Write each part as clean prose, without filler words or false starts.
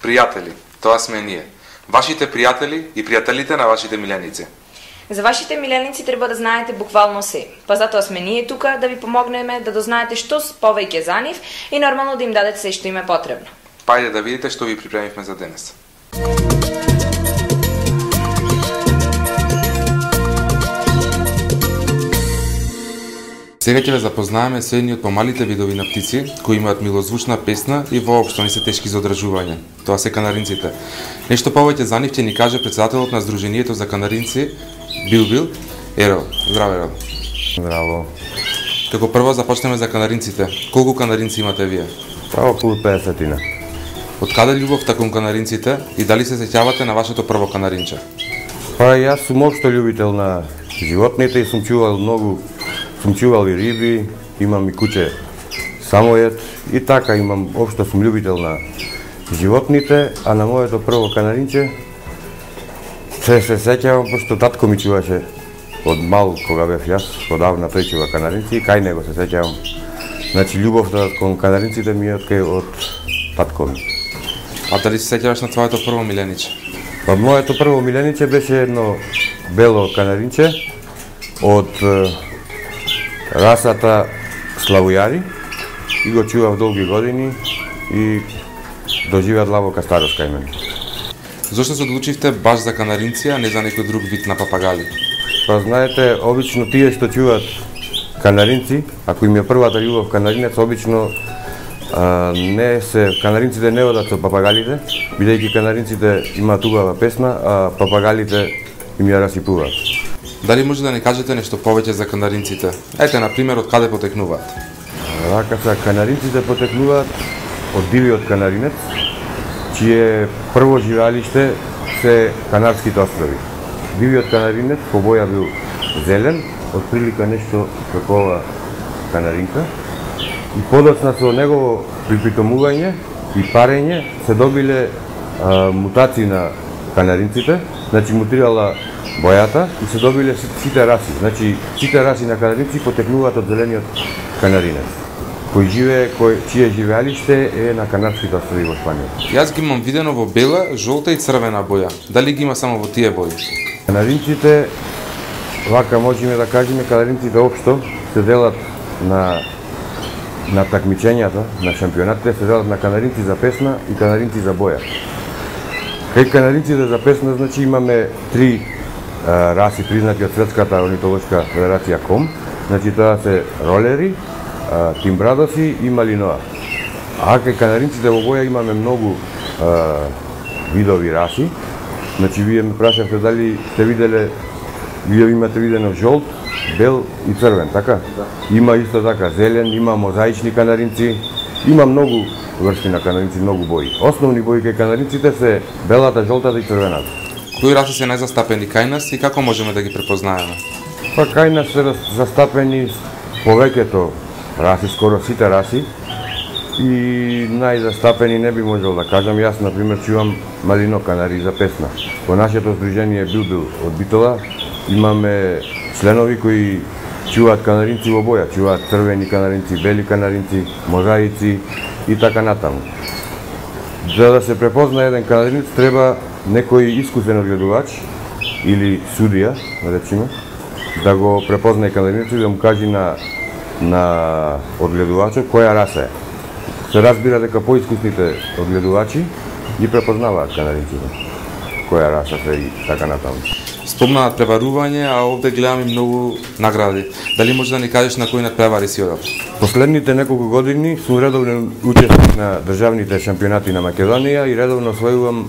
Пријатели, тоа сме ние. Вашите пријатели и пријателите на вашите миленици. За вашите миленици треба да знаете буквално се. Па затоа сме ние тука да ви помогнеме да дознаете што повеќе за нив и нормално да им дадете се што им е потребно. Пајде да видите што ви припремивме за денес. Сега ќе ве запознаеме со едни од помалите видови на птици кои имаат милозвучна песна и воопшто не се тешки за одржување. Тоа се канаринците. Нешто повеќе за нив ќе ни каже председателот на Сдруженијето за канаринци Бил Ерол. Здраво, Ерол. Здраво. Како прво започнеме за канаринците. Колку канаринци имате вие? Околу 50-тина. Од каде љубовта кон канаринците и дали се сеќавате на вашето прво канаринче? Па јас сум општо љубител на животните и сум чувал и риби, имам и куче самоед и така имам, општо сум љубител на животните, а на моето прво канаринче се сеќавам, пошто татко ми чуваше од мал кога бев јас, одавна тој чува канаринци и кај него се сеќавам. Значи љубовта кон канаринците ми е од татко ми. А дали се сеќаваш на твоето прво милениче? Па моето прво милениче беше едно бело канаринче од расата славујари и го чував долги години и доживеа длабока старост кај мене. Зошто се одлучивте баш за канаринци, а не за некој друг вид на папагали? Па знаете, обично тие што чуваат канаринци, ако им е првата љубов канаринец, обично канаринците не одат со папагалите, бидејќи канаринците имаат убава песна, а папагалите им ја расипуваат. Дали може да не кажете нешто повеќе за канаринците? Ете, на пример, од каде потекнуваат? Вака са, канаринците потекнуваат од дивиот канаринец, чие прво живеалиште се Канарските острови. Дивиот канаринец по боја бил зелен, отприлика нешто како ова канаринка, и подоцна со негово припитомување и парење се добиле мутации на канаринците, значи мутирала бојата и се добиле сите раси. Значи сите раси на канаринци потекнуваат од зелениот канаринец, чие живеалиште е на Канарските острови во Шпанија. Јас ги имам видено во бела, жолта и црвена боја. Дали ги има само во тие бои? Канаринците, вака можеме да кажеме, канаринците општо се делат на такмичењата, на шампионатите, се делат на канаринци за песна и канаринци за боја. Кај канаринците за песна, значи имаме три раси признати од Светската орнитолошка федерација КОМ, значи тоа се ролери, тимбрадоси и малиноа. А кај канаринците во боја имаме многу видови раси, значи вие ме прашавте дали сте виделе, вие имате видено жолт, бел и црвен, така? Да. Има исто така зелен, има мозаични канаринци, има многу врсти на канаринци, многу бои. Основни бои кај канаринците се белата, жолтата и црвената. Кои раси се најзастапени кај нас и како можеме да ги препознаеме? Па кај нас се застапени повеќето раси, скоро сите раси, и најзастапени не би можел да кажам. Јас, например, чувам малино канари за песна. Во нашето сдружение Бил од Битола имаме членови кои чуваат канаринци во боја, чуваат црвени канаринци, бели канаринци, мозаици и така натаму. За да се препознае еден канаринец треба некој искусен одгледувач или судија, речиме, да го препознае канаринецот и да му каже на одгледувачот која раса е. Се разбира дека поискусните одгледувачи ги препознаваат канаринците, која раса се и така натаму. Спомнаат преварување, а овде гледам и многу награди. Дали може да ни кажеш на кои надпревари си одат? Последните неколку години сум редовен учесник на државните шампионати на Македонија и редовно освојувам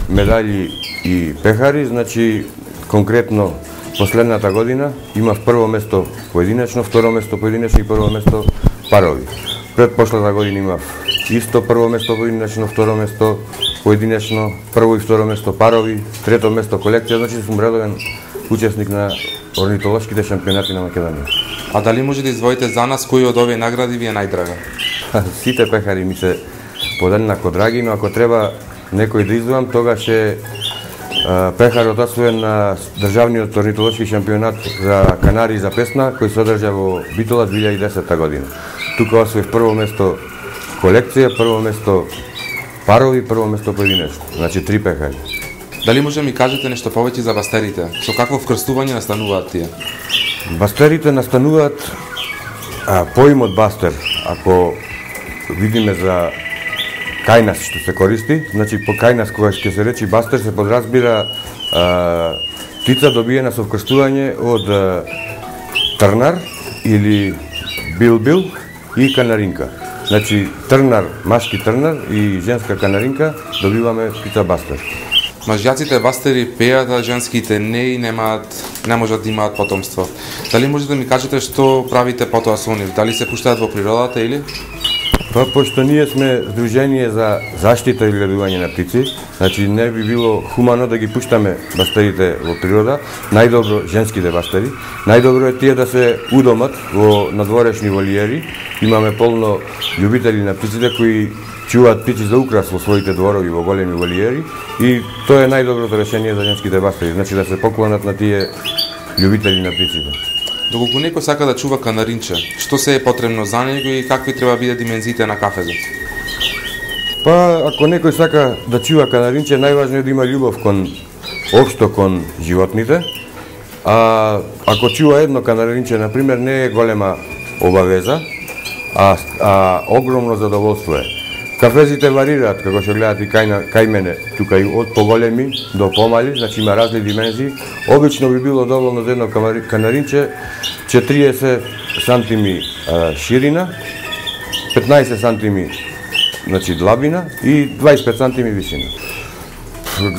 медали и пехари, значи конкретно последната година имав прво место поединечно, второ место поединечно и прво место парови. Предпошлата година имав исто прво место поединечно, второ место поединечно, прво и второ место парови, трето место колекција, значи сум редовен учесник на орнитолошките шампионати на Македонија. А дали може да издвоите за нас кои од овие награди ви е најдрага? Сите пехари ми се подеднако драги, но ако треба некој да издвојам, тогаш е пехарот освоен на државниот орнитолошки шампионат за канари и за песна, кој се одржа во Битола 2010 година. Тука освоив прво место колекција, прво место парови, прво место поединечно. Значи 3 пехари. Дали може да ми кажете нешто повеќе за бастерите? Со какво вкрстување настануваат тие? Бастерите настануваат поимот бастер. Ако видиме за кајнас што се користи, значи по кајнас кога ќе се речи бастер се подразбира птица добиена со вкрстување од трнар или билбил и канаринка. Значи трнар, машки трнар и женска канаринка добиваме птица бастер. Мажјаците бастери пеат, а женските не и не можат да имаат потомство. Дали може да ми кажете што правите потоа со нив? Дали се пуштаат во природата или? Па, пошто ние сме Сдружение за заштита и гледување на птици, значи не би било хумано да ги пуштаме бастерите во природа, најдобро женските бастери. Најдобро е тие да се удомат во надворешни волиери. Имаме полно љубители на птиците кои чуваат птици за украс во своите дворови во големи волиери и тоа е најдоброто решение за женските бастери, значи да се поклонат на тие љубители на птиците. Доколку некој сака да чува канаринче, што се е потребно за него и какви треба биде димензиите на кафезот? Па, ако некој сака да чува канаринче, најважно е да има љубов општо кон животните, а ако чува едно канаринче, например, не е голема обавеза, а огромно задоволство е. Кафезите варираат, како што гледате кај мене, тука и од поголеми до помали, значи има разни димензии. Обично би било доволно за едно канаринче 40 сантими ширина, 15 сантими значи длабина и 25 сантими висина.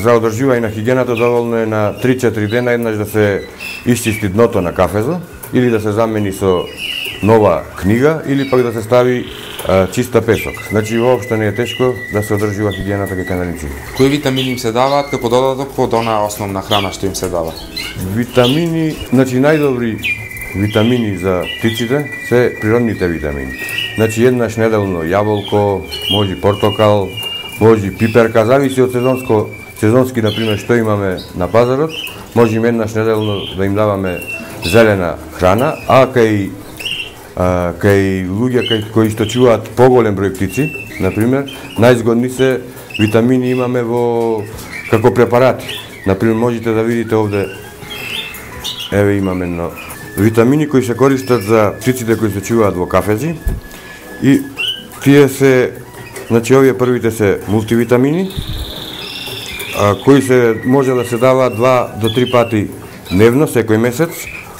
За одржување на хигиената доволно е на 3-4 дена еднаш да се исчисти дното на кафезо или да се замени со нова книга или пак да се стави чиста песок. Значи воопшто не е тешко да се одржува хигиената кај канаринците. Кои витамини им се даваат како додаток од онаа основна храна што им се дава? Витамини, значи најдобри витамини за птиците се природните витамини. Значи еднаш неделно јаболко, може портокал, може пиперка, зависи од сезонски например што имаме на пазарот, можеме еднаш неделно да им даваме зелена храна, а кај луѓе кои што чуваат поголем број птици, например, најзгодни се витамини имаме како препарати. Например, можете да видите овде, еве имаме едно витамини кои се користат за птиците кои се чуваат во кафези и тие се, значи овие првите се мултивитамини, кои се може да се даваат 2 до 3 пати дневно, секој месец.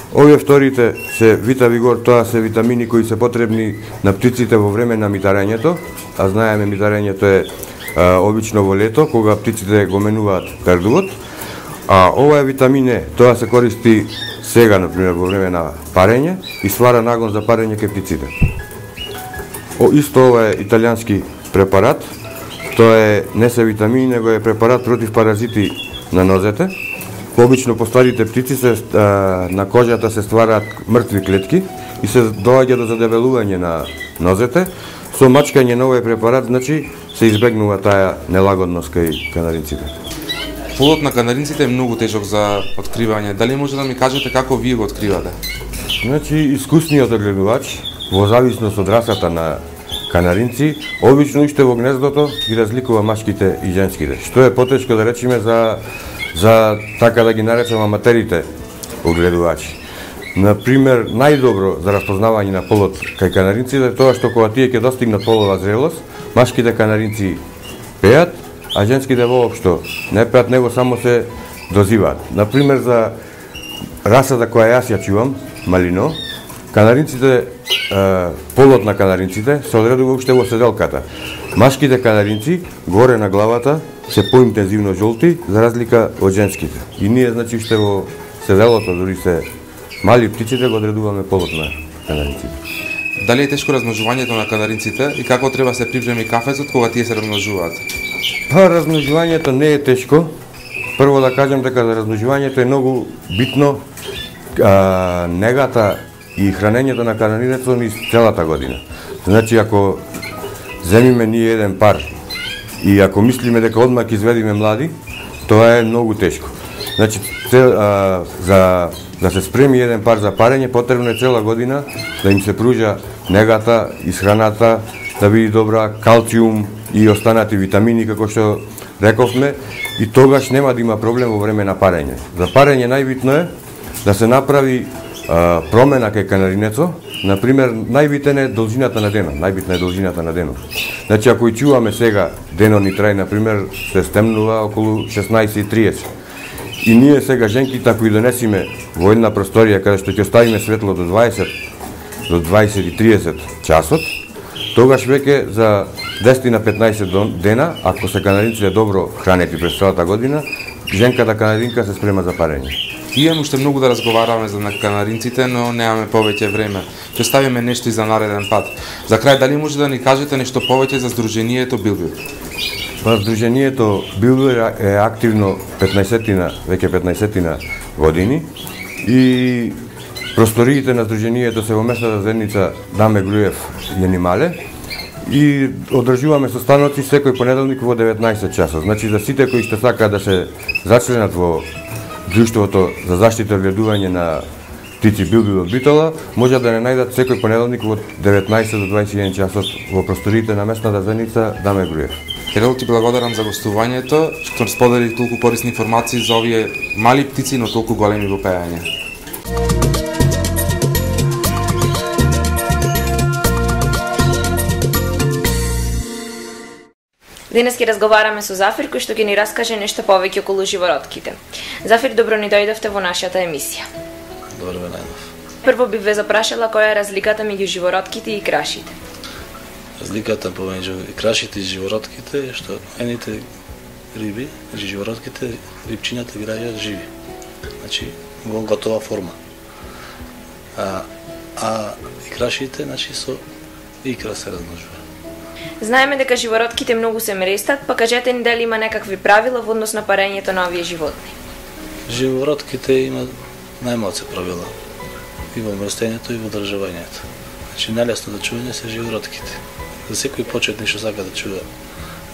Овие вторите се Витавигор, тоа се витамини кои се потребни на птиците во време на митарењето, а знаеме митарењето е обично во лето, кога птиците го менуваат пердувот. А ова е витамин Е, тоа се користи сега, например, во време на парење и ствара нагон за парење кај птиците. Исто ова е италијански препарат, тоа е не се витамини, него е препарат против паразити на нозете. Обично по старите птици на кожата се ствараат мртви клетки и се доаѓа до задебелување на нозете. Со мачкање на овој препарат, значи, се избегнува таа нелагодност кај канаринците. Полот на канаринците е многу тежок за откривање. Дали може да ми кажете како вие го откривате? Значи, искусниот огледувач, во зависност од расата на канаринци, обично уште во гнездото ги разликува машките и женските. Што е потешко да речеме за така да ги наречам аматерите огледувачи. Например, најдобро за распознавање на полот кај канаринците е тоа што кога тие ќе достигнат полова зрелост, машките канаринци пеат, а женските воопшто не пеат, него само се дозиваат. Например, за расата која јас ја чувам, малино, канаринците, полот на канаринците се одредува уште во седелката. Машките канаринци горе на главата се поинтензивно жолти, за разлика од женските. И ние, значи, уште во седелото, дури се мали птиците, го одредуваме полот на канаринците. Дали е тешко размножувањето на канаринците и како треба се припреми кафецот кога тие се размножуваат? Па размножувањето не е тешко. Прво да кажем дека за размножувањето е многу битно негата и хранењето на канаринецот низ целата година. Значи ако земиме ние еден пар и ако мислиме дека одмак изведиме млади, тоа е многу тешко. Значи за да се спреми еден пар за парење потребно е цела година да им се пружа негата, исхраната, да биде добра, калциум и останати витамини како што рековме, и тогаш нема да има проблем во време на парење. За парење најбитно е да се направи промена кај канаринецо. Например, најбитен е должината на денот. Најбитна е должината на денот. Значи, ако и чуваме сега денот ни трај, например, се стемнува околу 16:30. И ние сега женките, ако и донесиме во една просторија каде што ќе оставиме светло до 20:30 часот, тогаш веќе за 10 на 15 дена, ако се канаринците добро хранети през целата година, женката канаринка се спрема за парење. Имаме уште многу да разговараме за канаринците, но немаме повеќе време. Ќе ставиме нешто и за нареден пат. За крај, дали може да ни кажете нешто повеќе за Сдруженијето Билбил? Па Сдруженијето Билбил е активно веќе 15 години и просториите на Сдруженијето се во местната заедница Даме Груев и Анимале и одржуваме состаноци секој понеделник во 19 часот. Значи за сите кои што сакаат да се зачленат во Друштвото за заштита и гледување на птици Билбил од Битола, може да не најдат секој понеделник од 19 до 21 часот во просториите на местната заедница Даме Груев. Кирил, ти благодарам за гостувањето, што сподели толку корисни информации за овие мали птици, но толку големи во пеење. Денес ќе разговараме со Зафир, кој што ќе ни раскаже нешто повеќе околу живородките. Зафир, добро ни дојдовте во нашата емисија. Добро ве најдов. Прво би ве запрашала која е разликата меѓу живородките и крашите. Разликата помеѓу крашите и живородките е што едните риби, живородките, рибчињата ги раѓаат живи. Значи, во готова форма. А и крашите, значи, со икра се размножува. Знаеме дека живородките многу се мрестат, па кажете ни дали има некакви правила во однос на парењето на овие животни. Живородките има најмалце правила. И во мрестењето, и во држувањето. Значи, најлесно да чување се живородките. За секој почетник што сака да чува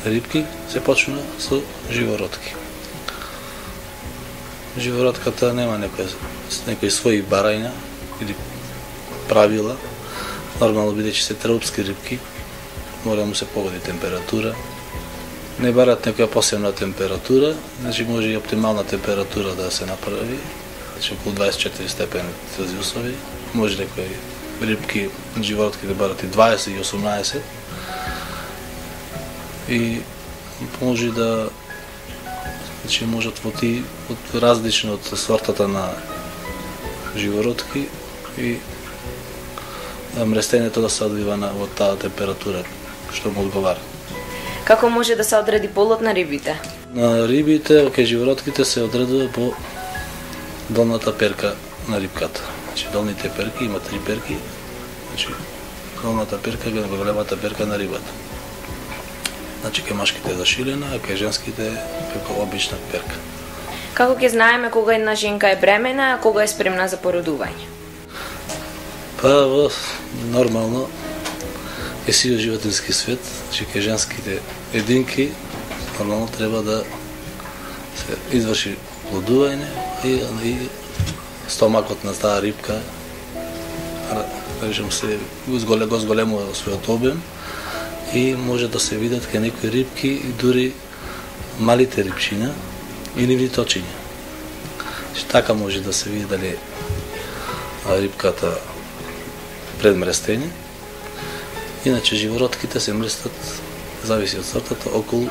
рибки, се почнува со живородки. Живородката нема некои своји барања или правила. Нормално бидејќи се тропски рибки, мора да му се погоди температура. Не барат некоја посебна температура, значи може и оптимална температура да се направи, значи околу 24 степени Целзиусови. Може некои рибки, живородки да барат и 20 и 18. И може да, значи можат од различно од сортата на живородки и мрестењето да се одвива во таа температура што му одговара. Како може да се одреди полот на рибите? На рибите, кај живородките се одредува по долната перка на рибката. Значи долните перки има 3 перки. Значи долната перка е големата перка на рибата. Значи кај машките е зашилена, а кај женските е како обична перка. Како ќе знаеме кога една женка е бремена, а кога е спремна за породување? Па нормално е сивиот животински свет, че кај женските единки нормално треба да се изврши плодување и стомакот на таа рибка се го зголемува својот обем и може да се видат кај некои рибки и дури малите рибчиња и нивни точиња. Така може да се види дали рибката пред мрестење. Иначе живородките се мрестат, зависи од сортата, околу,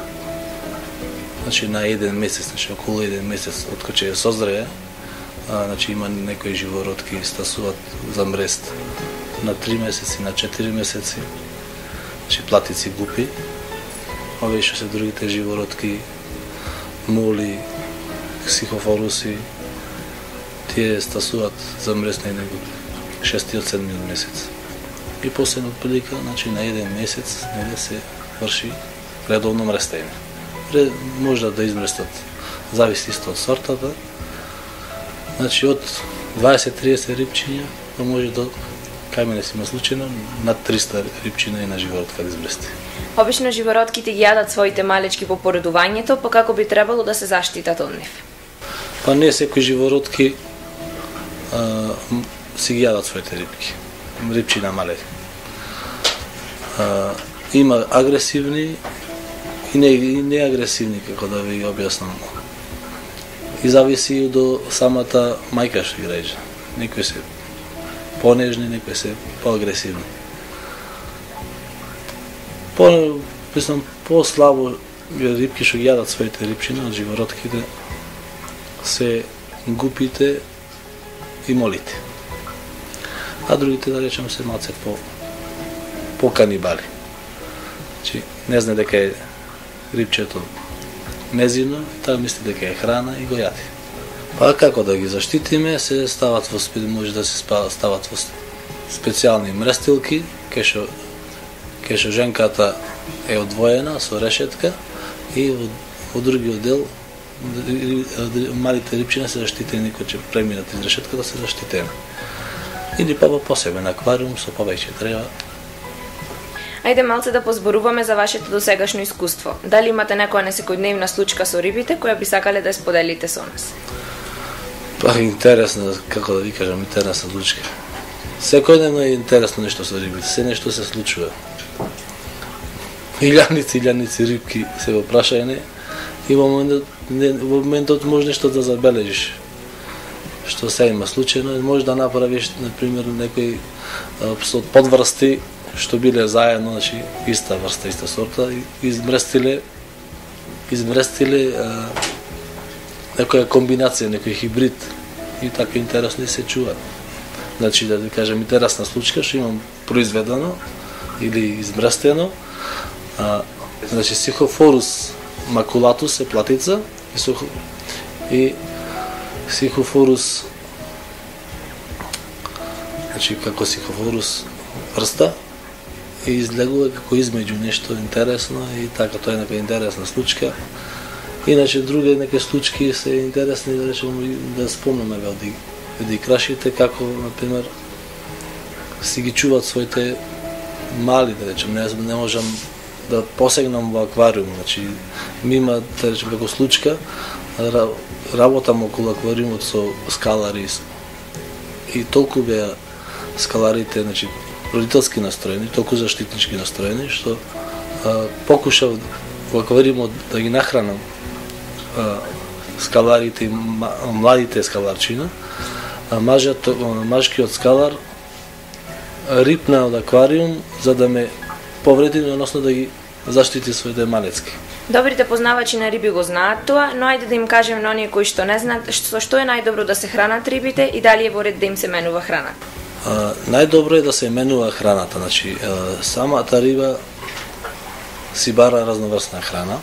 значи на 1 месец, значи околу 1 месец, откако ќе ја созрее, значи има некои живородки стасуваат за мрест на 3 месеци, на 4 месеци, значи платици, гупи, овие што се другите живородки, моли, ксихофоруси, тие стасуваат за мрест на 6-7 месец. и после отприлика, значи на еден месец неде се врши редовно мрестење. Може да измрестат, зависи исто од сортата. Значи од 20-30 рибчиња, да може до, кај мене си има случајно, над 300 рибчина и на живородка да измрести. Обично живородките ги јадат своите малечки по поредувањето, па како би требало да се заштитат од нив? Па не секои живородки си ги јадат своите рибки, рибчина мале. Има агресивни и не агресивни, како да ви објаснам. И зависи до самата мајка што ги раѓа. Некои се понежни, некои се поагресивни. По-слабо рибки што ги јадат своите рибчина од живородките се гупите и молите. А другите, да речем, се малце по канибали. Значи, не знае дека е рибчето незино, и таа мисли дека е храна и го јади. Па како да ги заштитиме, се стават може да се стават во специјални мрестилки, кај што женката е одвоена со решетка и во другиот дел малите рибчина се заштитени кога ќе преминат из решетката, се заштитени. Или па во посебен аквариум со повеќе древа. Ајде малце да позборуваме за вашето досегашно искуство. Дали имате некоја несекојдневна случка со рибите која би сакале да ја споделите со нас? Па интересно, како да ви кажам, интересна случка. Секојдневно е интересно нешто со рибите, се нешто се случува. Илјаници рибки се во прашање и во моментот може нешто да забележиш. Што се има случајно, може да направиш, например, некои подврсти што биле заедно, значи иста врста, иста сорта, измрестиле некоја комбинација, некој хибрид и така интересно се чува. Значи, да ви кажем, интересна случка што имам произведено или измрестено, значи Сихофорус макулатус е платица и Сихофорус, значи како Сихофорус врста, и излегува како измеѓу нешто интересно и така, тоа е нека интересна случка. Иначе други неки случки се интересни, да речем, да спомнаме од икрашите, како, например, си ги чуваат своите мали, да речем, не можам да посегнам во аквариум, значи, ми има, да речем, како случка, работам околу аквариумот со скалари и толку беа скаларите, значи, родителски настроени, толку заштитнички настроени, што покушав во аквариумот да ги нахранам скаларите и младите скаларчина, мажкиот скалар рипна од аквариум за да ме повреди, односно да ги заштити своите малецки. Добрите познавачи на риби го знаат тоа, но ајде да им кажем на оние кои што не знаат што е најдобро да се хранат рибите и дали е во ред да им се менува храната. Најдобро е да се менува храната, значи самата риба си бара разноврсна храна,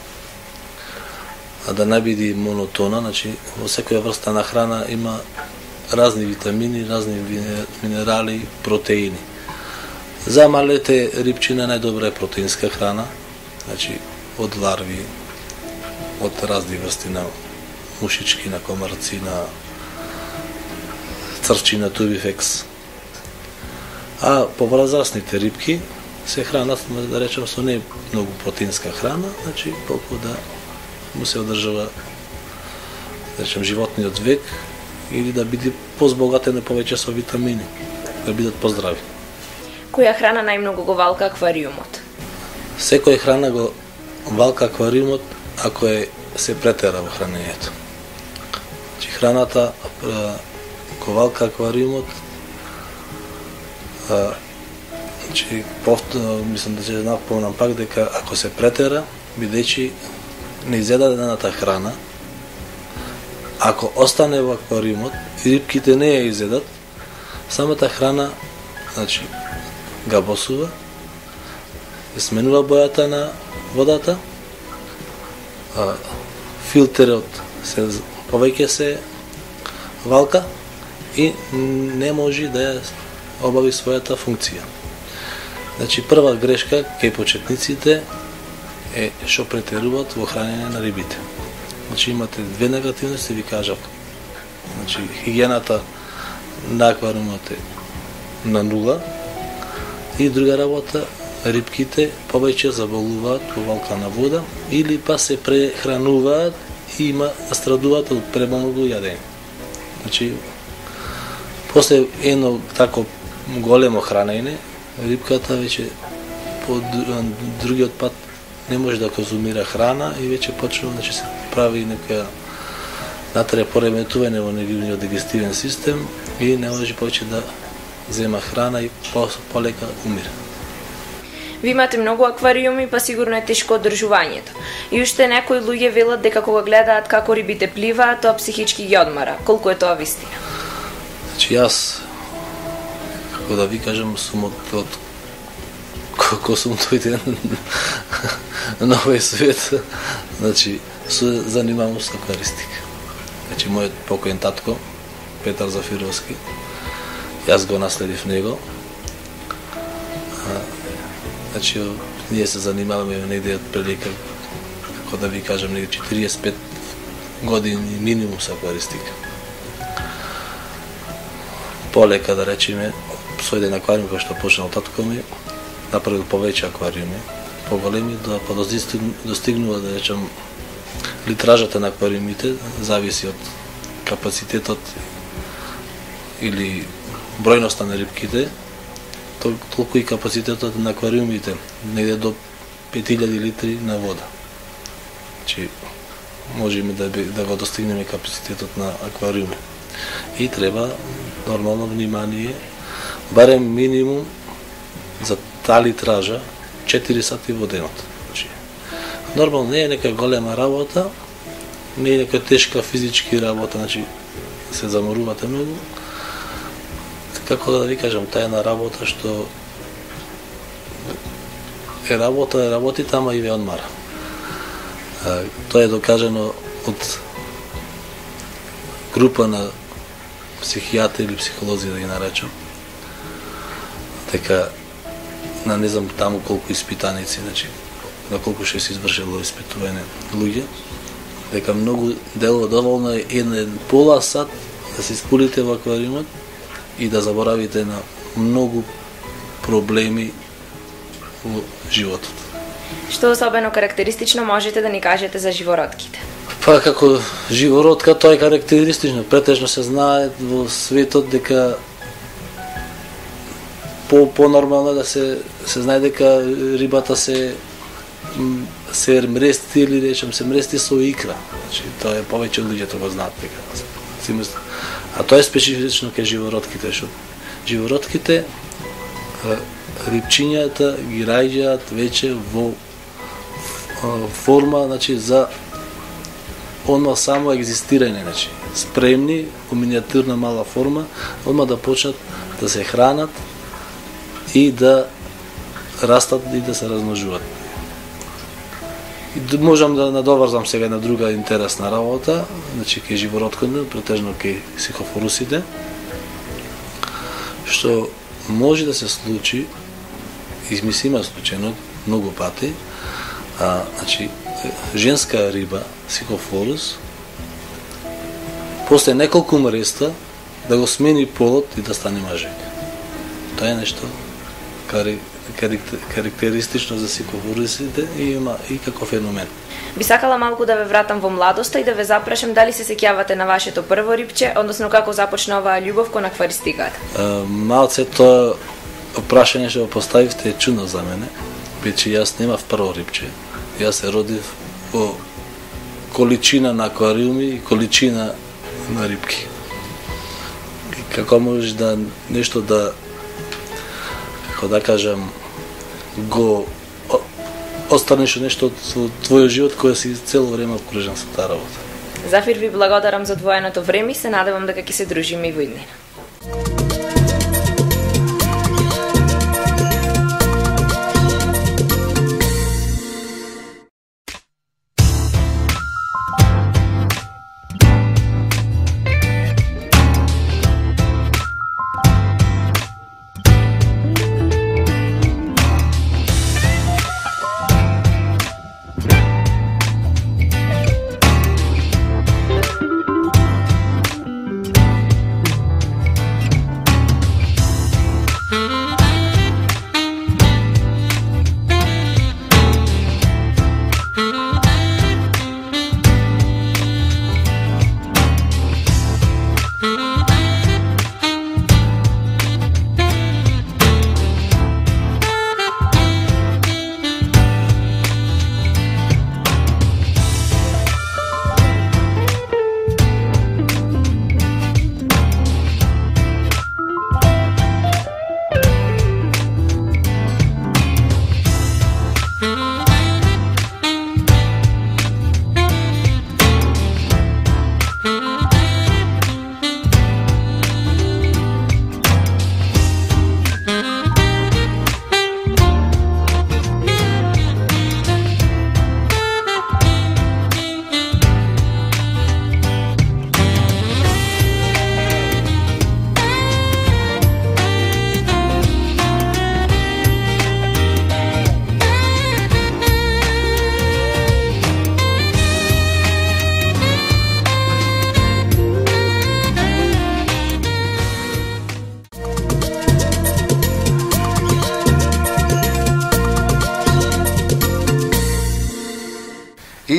да не биде монотона, значи во секоја врста на храна има разни витамини, разни минерали, протеини. За малете рибчина најдобра е протеинска храна, значи од ларви, од разни врсти на мушички, на комарци, на црчи, на тубифекс. А повразрасните рибки се хранат, да речем, со не многу протеинска храна, значи толку да му се одржава, да речем, животниот век или да биде позбогатено повеќе со витамини, да бидат поздрави. Која храна најмногу го валка аквариумот? Секоја храна го валка аквариумот ако се претера во хранењето. Значи храната го валка аквариумот, значи мислам да ќе напомнам пак дека ако се претера, бидејќи не изедадената храна, ако остане во аквариумот и рибките не ја изедат, самата храна, значи, габосува, сменува бојата на водата, филтерот повеќе се валка и не може да ја обави својата функција. Значи прва грешка кај почетниците е што претеруваат во хранење на рибите. Значи имате две негативности, ви кажав. Значи хигиената на аквариумот е на нула и друга работа, рибките повеќе заболуваат во валкана вода или па се прехрануваат и страдуваат од премногу јадење. Значи после едно тако големо хранење, рибката веќе по другиот пат не може да конзумира храна и веќе почнува да се прави нека натре пореметување во нивниот дигестивен систем и не може повеќе да зема храна и полека умира. Ви имате многу аквариуми, па сигурно е тешко одржувањето. И уште некои луѓе велат дека кога гледаат како рибите пливаат, тоа психички ги одмара. Колку е тоа вистина? Значи јас, како да ви кажам, сум од како сум дојден на овој свет, значи се занимавам со акваристика. Значи мојот покоен татко Петар Зафировски, јас го наследив него. Значи ние се занимаваме негде од прилика, како да ви кажам, негде 45 години минимум со акваристика. Полека да речеме, со еден аквариум кој што почнал татко ми, направил повеќе аквариуми, поголеми, да достигнува, да речем, литражата на аквариумите, зависи од капацитетот или бројноста на рибките, толку и капацитетот на аквариумите, негде до 5000 литри на вода. Значи, можеме да го достигнеме капацитетот на аквариуми. И треба нормално внимание, барем минимум за таа литража 4 сати во денот. Значи, нормално не е нека голема работа, не е нека тешка физички работа, значи се заморувате многу. Како да ви кажам, таа е една работа што е работите, ама и ве одмара. Тоа е докажано од група на психијатри или психолози, да ги наречам, дека на не знам таму колку испитаници, значи на колку ще се извршило испитување луѓе, дека многу дело доволно е еден пола сат да се испулите во аквариумот и да заборавите на многу проблеми во животот. Што особено карактеристично можете да ни кажете за живородките? Па како живородка тоа е карактеристично. Претежно се знае во светот дека по-нормално да се знае дека рибата се мрести или речем се мрести со икра. Значи тоа е повеќе луѓето го знаат дека. А тоа е специфично кај живородките, што живородките рибчињата ги раѓаат веќе во форма, значи за одма само екзистирање, значи спремни во миниатюрна мала форма, одма да почнат да се хранат и да растат и да се размножуваат. И можам да надоврзам сега на друга интересна работа, значи кај живородките, претежно кај сихофорусите, што може да се случи, измислима случајно многу пати, значи женска риба, сихофорус, после неколку мреста да го смени полот и да стане мажек. Тоа е нешто карактеристично за сихофорусите и има и како феномен. Би сакала малку да ве вратам во младоста и да ве запрашам дали се сеќавате на вашето прво рибче, односно како започна оваа љубов кон акваристиката. Малце тоа прашање што го поставивте е чудно за мене, бидејќи јас немав прво рибче. Јас се родив во количина на аквариуми и количина на рибки. И како можеш да нешто да, како да кажам, го останеш нешто од твојот живот кој си цело време обкружен со таа работа. Зафир, ви благодарам за одвоеното време и се надевам дека ќе се дружиме и во иднина.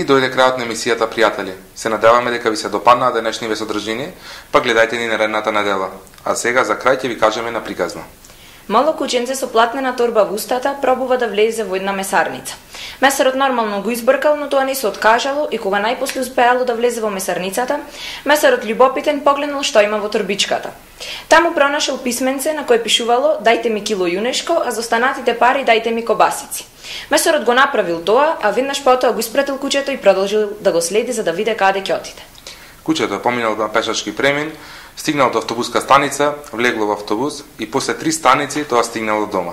И дојде крајот на емисијата, пријатели. Се надеваме дека ви се допаднаа денешниве содржини, па гледајте ни наредната недела. А сега за крај ќе ви кажеме на приказна. Мало кученце со платнена торба во устата пробува да влезе во една месарница. Месарот нормално го избркал, но тоа не се откажало и кога најпосле успеало да влезе во месарницата, месарот љубопитен погледнал што има во торбичката. Таму пронашал писменце на кое пишувало "Дајте ми кило јунешко, а за останатите пари дајте ми кобасици". Месарот го направил тоа, а веднаш потоа го испратил кучето и продолжил да го следи за да види каде ќе отиде. Кучето поминал на пешачки премин, стигнал до автобуска станица, влегло во автобус и после 3 станици тоа стигнало дома.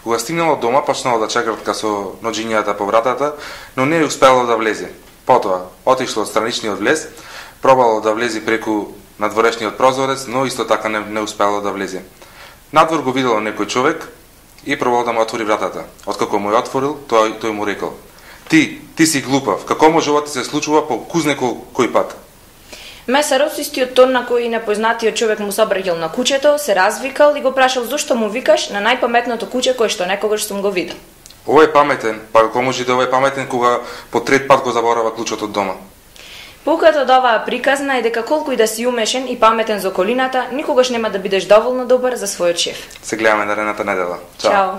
Кога стигнало дома, почнало да чекратка со ноџињата по вратата, но не успело да влезе. Потоа, отишло од страничниот влез, пробало да влезе преку надворешниот прозорец, но исто така не успело да влезе. Надвор го видело некој човек и пробало да му отвори вратата. Откако му ја отворил, тој му рекол: Ти си глупав, како може ова ти се случува по кузнеко кој пат? Месарот со истиот тон на кој непознатиот човек му се обраќал на кучето, се развикал и го прашал зошто му викаш на најпаметното куче кое што некогаш сум го видел. Овој е паметен, па како може да овој е паметен кога по трет пат го заборава клучот од дома? Поуката од оваа приказна е дека колку и да си умешен и паметен за околината, никогаш нема да бидеш доволно добар за својот шеф. Се гледаме наредната недела. Чао.